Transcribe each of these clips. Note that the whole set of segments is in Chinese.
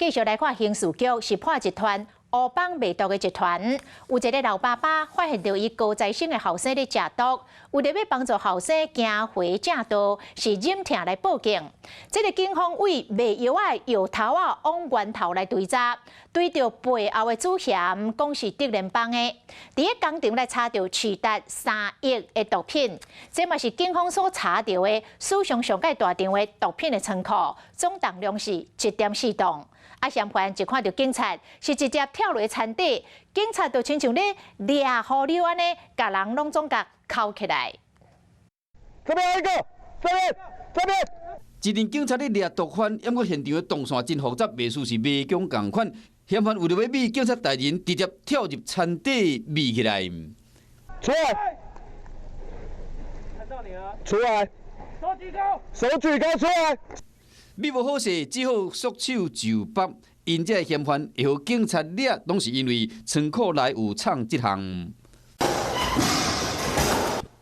继续来看刑事局是破集团乌帮卖毒的集团。有一个老爸爸发现到伊高材生的后生咧食毒，为了要帮助后生行回正道，是忍痛来报警。这个警方为卖药的药头啊往源头来追查，对到背后的主嫌讲是德联帮的，伫个工厂来查到取达3亿的毒品，这嘛是警方所查到的史上上界大量的毒品的仓库，总重量是1.4吨。啊，嫌犯一看到警察，是直接跳落田底，警察就亲像咧掠河流安尼，甲人拢总甲铐起来。这边一个，这边。一名警察咧掠毒贩，因为现场的动线真复杂，袂输是迷宫共款。嫌犯为了要避警察大人，直接跳入田底密起来。出来！看到你了。出来！手举高！手举高出来！秘无好势，只好束手就绑。因这嫌犯会互警察掠，拢是因为仓库内有藏这项。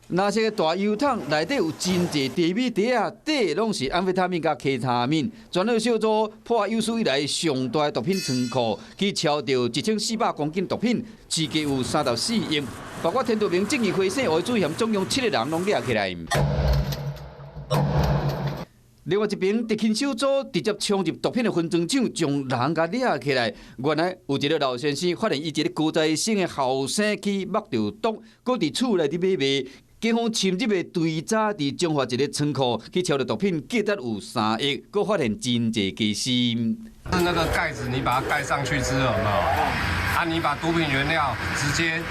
那些大油桶内底有真侪地米袋啊，底拢是安非他命甲 K 他命，全号小组破有史以来上大毒品仓库，去敲到1400公斤毒品，市价有3到4亿，包括天道明、正义会省外主嫌，总共7个人拢掠起来。另外一边，特勤小组直接冲入毒品的分装厂，将人甲掠起来。原来有一个老先生发现伊一个高材生的后生去摸到毒，搁伫厝内底买卖。警方深入的追查，伫中华一个仓库去敲到毒品，价值有3亿，搁发现真侪假尸。是那个盖子，你把它盖上去之后，有没有？啊，你把毒品原料直接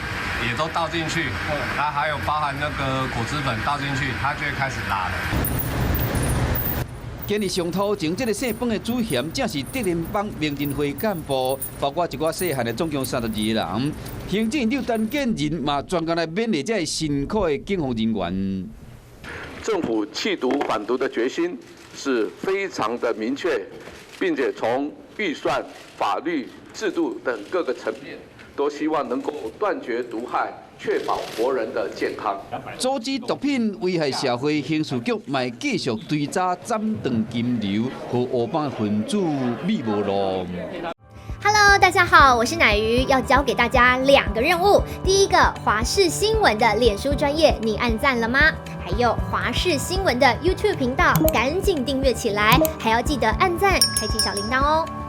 也都倒进去，它还有包含那个果汁粉倒进去，它就会开始拉了。今日上头前，这个姓帮的主嫌正是德联帮名人会干部，包括一寡细汉的，总共32个人。行政长陈建仁嘛专工来勉励这辛苦的警方人员。政府弃毒反毒的决心是非常的明确，并且从预算、法律、制度等各个层面，都希望能够断绝毒害。确保国人的健康。阻止毒品危害社会，刑事局卖继续追查斩断金流和乌帮分子密无路。Hello， 大家好，我是乃瑜，要教给大家2个任务。第一个，华视新闻的脸书专页，你按赞了吗？还有华视新闻的 YouTube 频道，赶紧订阅起来，还要记得按赞，开启小铃铛哦。